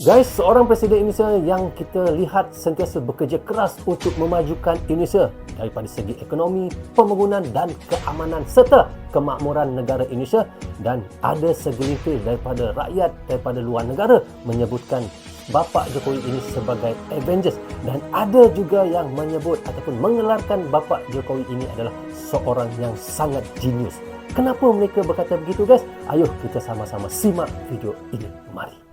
Guys, seorang Presiden Indonesia yang kita lihat sentiasa bekerja keras untuk memajukan Indonesia daripada segi ekonomi, pembangunan dan keamanan serta kemakmuran negara Indonesia, dan ada segelintir daripada rakyat daripada luar negara menyebutkan Bapa Jokowi ini sebagai Avengers, dan ada juga yang menyebut ataupun mengelarkan Bapa Jokowi ini adalah seorang yang sangat jenius. Kenapa mereka berkata begitu, guys? Ayuh kita sama-sama simak video ini. Mari.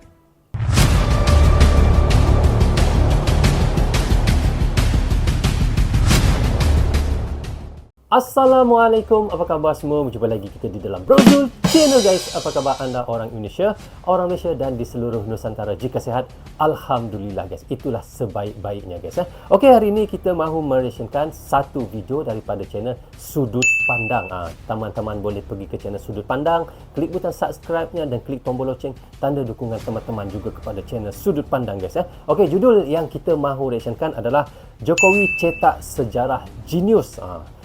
Assalamualaikum, apa khabar semua? Berjumpa lagi kita di dalam Brozul Channel, guys. Apa khabar anda orang Indonesia, orang Malaysia dan di seluruh Nusantara? Jika sihat, Alhamdulillah, guys. Itulah sebaik-baiknya, guys. Okey, hari ini kita mahu mereaksikan satu video daripada channel Sudut Pandang. Teman-teman boleh pergi ke channel Sudut Pandang, klik butang subscribe-nya dan klik tombol loceng, tanda dukungan teman-teman juga kepada channel Sudut Pandang, guys. Okey, judul yang kita mahu reaksikan adalah Jokowi cetak sejarah jenius.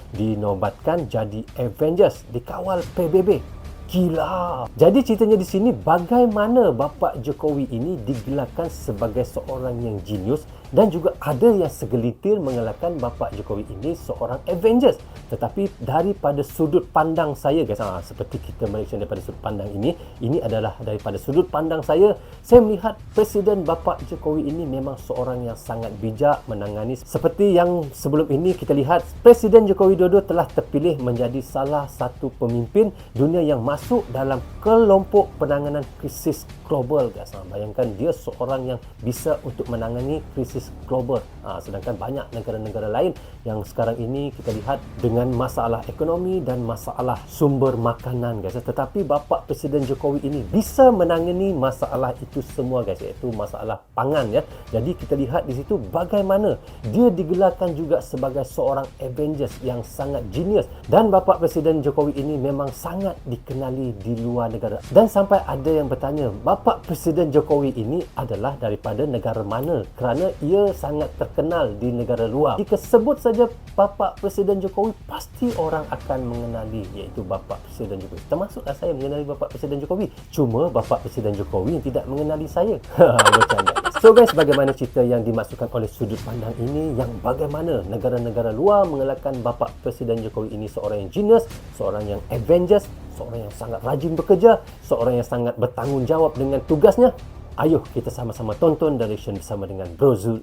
Dinobatkan jadi Avengers, dikawal PBB. Gila. Jadi ceritanya di sini bagaimana Bapa Jokowi ini digelarkan sebagai seorang yang jenius, dan juga ada yang segelintir mengelarkan Bapa Jokowi ini seorang Avengers. Tetapi daripada sudut pandang saya, guys, seperti kita melihat daripada sudut pandang ini adalah daripada sudut pandang saya melihat Presiden Bapa Jokowi ini memang seorang yang sangat bijak menangani. Seperti yang sebelum ini kita lihat, Presiden Joko Widodo telah terpilih menjadi salah satu pemimpin dunia yang masuk dalam kelompok penanganan krisis global, guys. Bayangkan dia seorang yang bisa untuk menangani krisis global. Sedangkan banyak negara-negara lain yang sekarang ini kita lihat dengan masalah ekonomi dan masalah sumber makanan, guys. Tetapi Bapa Presiden Jokowi ini bisa menangani masalah itu semua, guys, iaitu masalah pangan, ya. Jadi kita lihat di situ bagaimana dia digelarkan juga sebagai seorang Avengers yang sangat jenius, dan Bapa Presiden Jokowi ini memang sangat dikenali di luar negara. Dan sampai ada yang bertanya, Bapa Presiden Jokowi ini adalah daripada negara mana, kerana ia sangat terkenal di negara luar. Jika sebut saja Bapa Presiden Jokowi, pasti orang akan mengenali, iaitu Bapa Presiden Jokowi. Termasuklah saya mengenali Bapa Presiden Jokowi. Cuma Bapa Presiden Jokowi yang tidak mengenali saya. Bercanda. So, guys, bagaimana cerita yang dimaksudkan oleh sudut pandang ini, yang bagaimana negara-negara luar mengelarkan Bapa Presiden Jokowi ini seorang yang genius, seorang yang Avengers, seorang yang sangat rajin bekerja, seorang yang sangat bertanggungjawab dengan tugasnya. Ayuh kita sama-sama tonton dan reaction bersama dengan Brozul.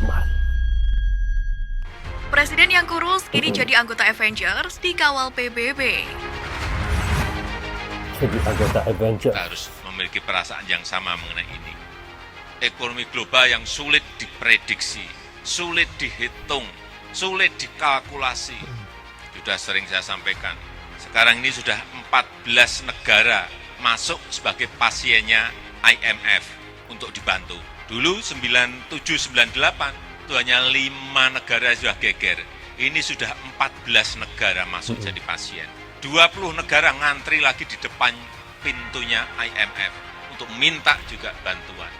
Mari. Presiden yang kurus kini jadi anggota Avengers dikawal PBB. Jadi anggota Avengers. Kita harus memiliki perasaan yang sama mengenai ini. Ekonomi global yang sulit diprediksi, sulit dihitung, sulit dikalkulasi. Sudah sering saya sampaikan. Sekarang ini sudah 14 negara masuk sebagai pasiennya IMF untuk dibantu. Dulu 97-98 itu hanya 5 negara sudah geger. Ini sudah 14 negara masuk jadi pasien. 20 negara ngantri lagi di depan pintunya IMF untuk minta juga bantuan.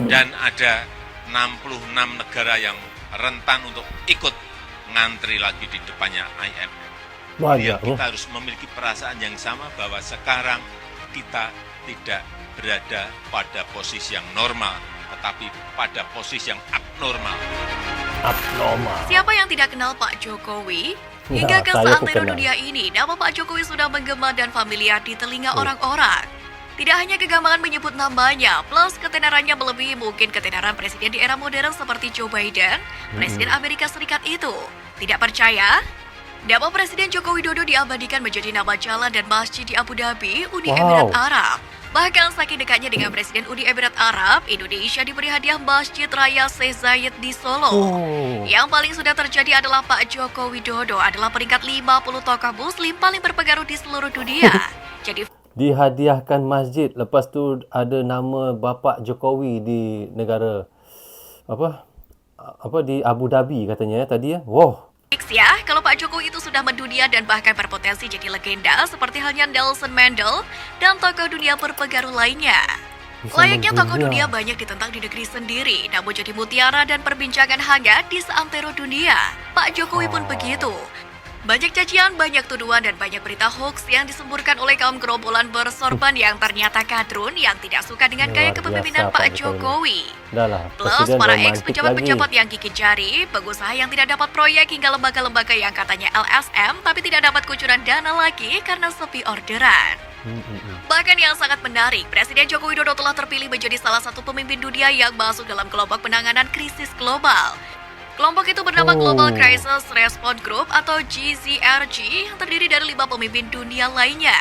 Dan ada 66 negara yang rentan untuk ikut ngantri lagi di depannya IMF. Jadi kita harus memiliki perasaan yang sama bahwa sekarang kita tidak berada pada posisi yang normal, tetapi pada posisi yang abnormal. Siapa yang tidak kenal Pak Jokowi? Hingga ke seantero dunia ini, nama Pak Jokowi sudah menggema dan familiar di telinga orang-orang. Tidak hanya kegamangan menyebut namanya, plus ketenarannya melebihi mungkin ketenaran presiden di era modern seperti Joe Biden, Presiden Amerika Serikat itu. Tidak percaya? Nama Presiden Joko Widodo diabadikan menjadi nama jalan dan masjid di Abu Dhabi, Uni Emirat Arab. Bahkan saking dekatnya dengan Presiden Uni Emirat Arab, Indonesia diberi hadiah Masjid Raya Sheikh Zayed di Solo. Yang paling sudah terjadi adalah Pak Joko Widodo adalah peringkat 50 tokoh muslim paling berpengaruh di seluruh dunia. Jadi dihadiahkan masjid, lepas tu ada nama Bapa Jokowi di negara apa di Abu Dhabi katanya tadi, ya. Wow. Ya, kalau Pak Jokowi itu sudah mendunia dan bahkan berpotensi jadi legenda seperti halnya Nelson Mandela dan tokoh dunia berpengaruh lainnya. Layaknya tokoh dunia banyak ditentang di negeri sendiri, namun jadi mutiara dan perbincangan hangat di seantero dunia. Pak Jokowi pun begitu. Banyak cacian, banyak tuduhan, dan banyak berita hoax yang disemburkan oleh kaum gerombolan bersorban yang ternyata kadrun yang tidak suka dengan gaya Luar kepemimpinan biasa, Pak Pak Jokowi. Dah lah, Plus, Presiden para romantik ex-pejabat-pejabat lagi. yang gigit jari, pengusaha yang tidak dapat proyek hingga lembaga-lembaga yang katanya LSM tapi tidak dapat kucuran dana lagi karena sepi orderan. Bahkan yang sangat menarik, Presiden Joko Widodo telah terpilih menjadi salah satu pemimpin dunia yang masuk dalam kelompok penanganan krisis global. Kelompok itu bernama Global Crisis Response Group atau GCRG yang terdiri dari 5 pemimpin dunia lainnya.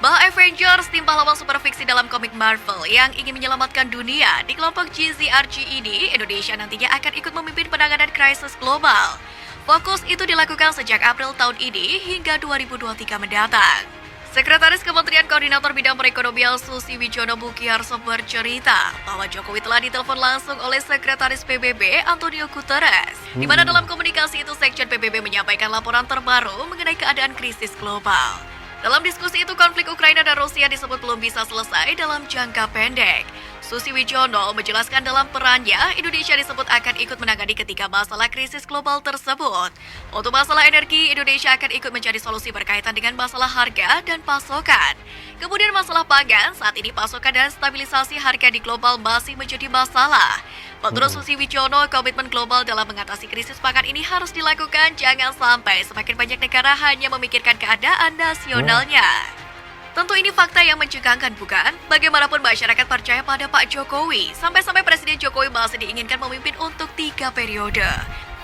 Bah Avengers, tim pahlawan super fiksi dalam komik Marvel yang ingin menyelamatkan dunia, di kelompok GCRG ini, Indonesia nantinya akan ikut memimpin penanganan krisis global. Fokus itu dilakukan sejak April tahun ini hingga 2023 mendatang. Sekretaris Kementerian Koordinator Bidang Perekonomian Susi Wijono Bukiarso bercerita bahwa Jokowi telah ditelepon langsung oleh Sekretaris PBB Antonio Guterres, di mana dalam komunikasi itu Sekjen PBB menyampaikan laporan terbaru mengenai keadaan krisis global. Dalam diskusi itu, konflik Ukraina dan Rusia disebut belum bisa selesai dalam jangka pendek. Susi Wijono menjelaskan dalam perannya, Indonesia disebut akan ikut menangani ketiga masalah krisis global tersebut. Untuk masalah energi, Indonesia akan ikut mencari solusi berkaitan dengan masalah harga dan pasokan. Kemudian masalah pangan, saat ini pasokan dan stabilisasi harga di global masih menjadi masalah. Menurut Susi Wijono, komitmen global dalam mengatasi krisis pangan ini harus dilakukan, jangan sampai semakin banyak negara hanya memikirkan keadaan nasionalnya. Tentu ini fakta yang mencengangkan, bukan? Bagaimanapun masyarakat percaya pada Pak Jokowi, sampai-sampai Presiden Jokowi masih diinginkan memimpin untuk 3 periode.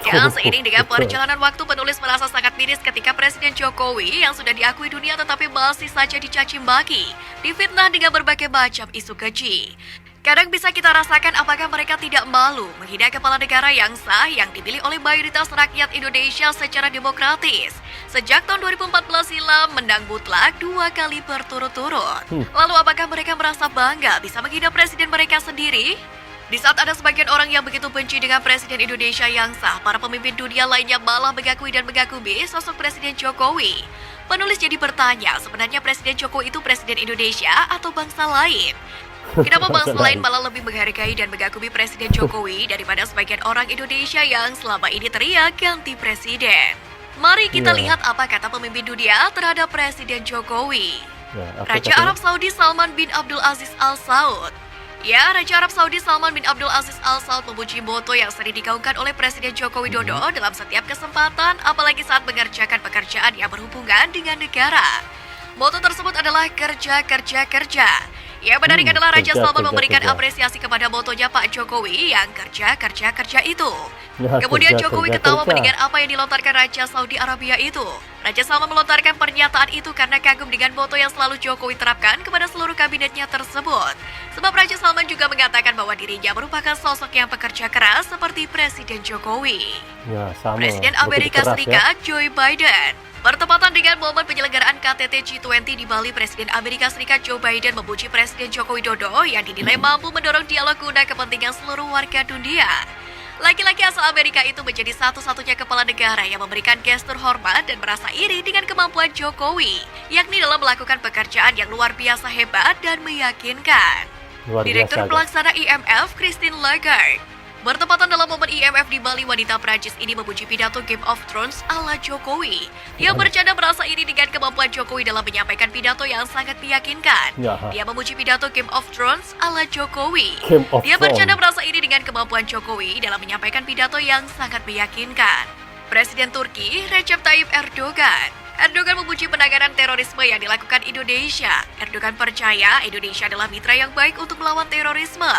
Dan seiring dengan perjalanan waktu, penulis merasa sangat miris ketika Presiden Jokowi yang sudah diakui dunia tetapi masih saja dicaci maki, difitnah dengan berbagai macam isu keji. Kadang bisa kita rasakan apakah mereka tidak malu menghina kepala negara yang sah yang dipilih oleh mayoritas rakyat Indonesia secara demokratis. Sejak tahun 2014 silam menang mutlak 2 kali berturut-turut. Lalu apakah mereka merasa bangga bisa menghina presiden mereka sendiri? Di saat ada sebagian orang yang begitu benci dengan Presiden Indonesia yang sah, para pemimpin dunia lainnya malah mengakui dan mengagumi sosok Presiden Jokowi. Penulis jadi bertanya, sebenarnya Presiden Jokowi itu Presiden Indonesia atau bangsa lain? Kenapa bangsa lain malah lebih menghargai dan mengagumi Presiden Jokowi daripada sebagian orang Indonesia yang selama ini teriak ganti presiden? Mari kita lihat apa kata pemimpin dunia terhadap Presiden Jokowi. Raja Arab Saudi Salman bin Abdul Aziz Al Saud. Ya, Raja Arab Saudi Salman bin Abdul Aziz Al Saud memuji moto yang sering digaungkan oleh Presiden Joko Widodo dalam setiap kesempatan, apalagi saat mengerjakan pekerjaan yang berhubungan dengan negara. Moto tersebut adalah kerja, kerja, kerja. Yang menarik adalah Raja Salman memberikan apresiasi kepada motonya Pak Jokowi yang kerja, kerja, kerja itu. Kemudian Jokowi ketawa mendengar apa yang dilontarkan Raja Saudi Arabia itu. Raja Salman melontarkan pernyataan itu karena kagum dengan moto yang selalu Jokowi terapkan kepada seluruh kabinetnya tersebut. Sebab Raja Salman juga mengatakan bahwa dirinya merupakan sosok yang pekerja keras seperti Presiden Jokowi. Presiden Amerika Serikat Joe Biden. Bertepatan dengan momen penyelenggaraan KTT G20 di Bali, Presiden Amerika Serikat Joe Biden memuji Presiden Joko Widodo yang dinilai mampu mendorong dialog guna kepentingan seluruh warga dunia. Laki-laki asal Amerika itu menjadi satu-satunya kepala negara yang memberikan gestur hormat dan merasa iri dengan kemampuan Jokowi, yakni dalam melakukan pekerjaan yang luar biasa hebat dan meyakinkan. Direktur Pelaksana IMF Christine Lagarde. Bertepatan dalam momen IMF di Bali, wanita Prancis ini memuji pidato Game of Thrones ala Jokowi. Dia bercanda merasa iri dengan kemampuan Jokowi dalam menyampaikan pidato yang sangat meyakinkan. Dia memuji pidato Game of Thrones ala Jokowi. Dia bercanda merasa iri dengan kemampuan Jokowi dalam menyampaikan pidato yang sangat meyakinkan. Presiden Turki Recep Tayyip Erdogan. Erdogan memuji penanganan terorisme yang dilakukan Indonesia. Erdogan percaya Indonesia adalah mitra yang baik untuk melawan terorisme.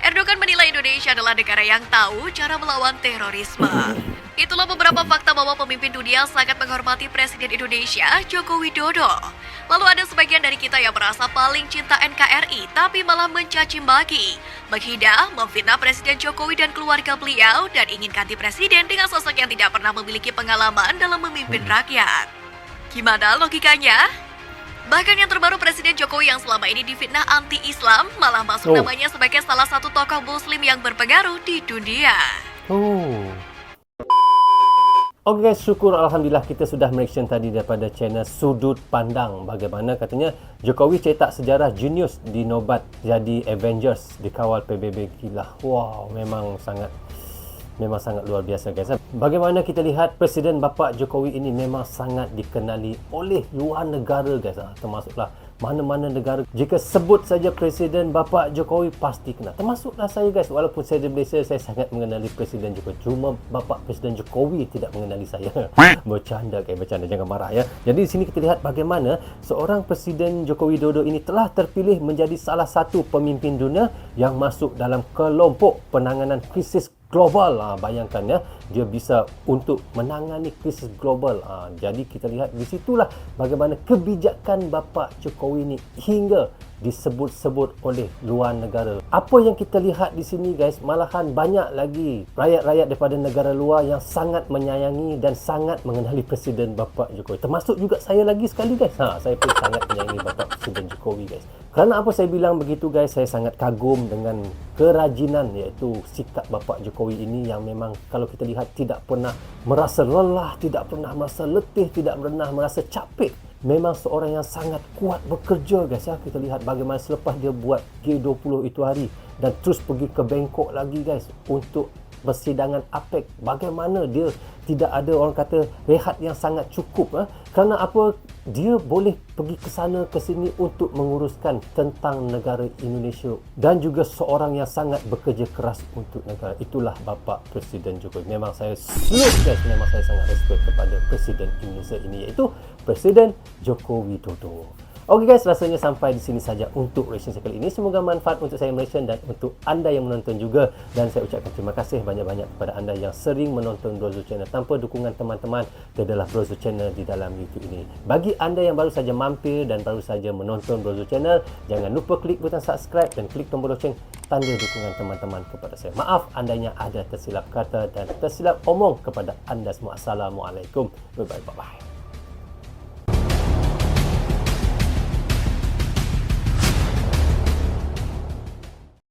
Erdogan menilai Indonesia adalah negara yang tahu cara melawan terorisme. Itulah beberapa fakta bahwa pemimpin dunia sangat menghormati Presiden Indonesia, Joko Widodo. Lalu ada sebagian dari kita yang merasa paling cinta NKRI, tapi malah mencaci maki, menghina, memfitnah Presiden Jokowi dan keluarga beliau, dan ingin ganti presiden dengan sosok yang tidak pernah memiliki pengalaman dalam memimpin rakyat. Gimana logikanya? Bahkan yang terbaru, Presiden Jokowi yang selama ini difitnah anti-Islam malah masuk namanya sebagai salah satu tokoh muslim yang berpengaruh di dunia. Oke guys, syukur Alhamdulillah kita sudah mereaction tadi daripada channel Sudut Pandang. Bagaimana katanya Jokowi cetak sejarah jenius di nobat jadi Avengers dikawal PBB gila. Wow, memang sangat memang sangat luar biasa guys. Bagaimana kita lihat Presiden Bapak Jokowi ini memang sangat dikenali oleh luar negara guys. Termasuklah mana-mana negara, jika sebut saja Presiden Bapak Jokowi pasti kenal. Termasuklah saya guys, walaupun saya di Malaysia, saya sangat mengenali Presiden Jokowi. Cuma Bapak Presiden Jokowi tidak mengenali saya. Bercanda guys, bercanda, jangan marah ya. Jadi di sini kita lihat bagaimana seorang Presiden Joko Widodo ini telah terpilih menjadi salah satu pemimpin dunia yang masuk dalam kelompok penanganan krisis global. Bayangkan ya, dia bisa untuk menangani krisis global. Jadi kita lihat di situlah bagaimana kebijakan Bapak Jokowi ini hingga disebut-sebut oleh luar negara. Apa yang kita lihat di sini guys, malahan banyak lagi rakyat-rakyat daripada negara luar yang sangat menyayangi dan sangat mengenali Presiden Bapak Jokowi. Termasuk juga saya lagi sekali guys. Saya pun sangat menyayangi Bapak Presiden Jokowi guys. Kerana apa saya bilang begitu guys, saya sangat kagum dengan kerajinan iaitu sikap Bapak Jokowi ini yang memang kalau kita lihat tidak pernah merasa lelah, tidak pernah merasa letih, tidak pernah merasa capek. Memang seorang yang sangat kuat bekerja guys ya. Kita lihat bagaimana selepas dia buat G20 itu hari dan terus pergi ke Bangkok lagi guys untuk persidangan APEC, bagaimana dia tidak ada orang kata rehat yang sangat cukup. Kerana apa? Dia boleh pergi ke sana ke sini untuk menguruskan tentang negara Indonesia dan juga seorang yang sangat bekerja keras untuk negara. Itulah Bapak Presiden Jokowi. Memang saya salute guys, memang saya sangat respect kepada Presiden Indonesia ini, iaitu Presiden Joko Widodo. Okey guys, rasanya sampai di sini saja untuk reaction saya kali ini. Semoga manfaat untuk saya reaction dan untuk anda yang menonton juga. Dan saya ucapkan terima kasih banyak-banyak kepada anda yang sering menonton Brozo Channel. Tanpa dukungan teman-teman, tiadalah Brozo Channel di dalam YouTube ini. Bagi anda yang baru saja mampir dan baru saja menonton Brozo Channel, jangan lupa klik butang subscribe dan klik tombol loceng tanda dukungan teman-teman kepada saya. Maaf andainya ada tersilap kata dan tersilap omong kepada anda semua. Assalamualaikum. Bye-bye.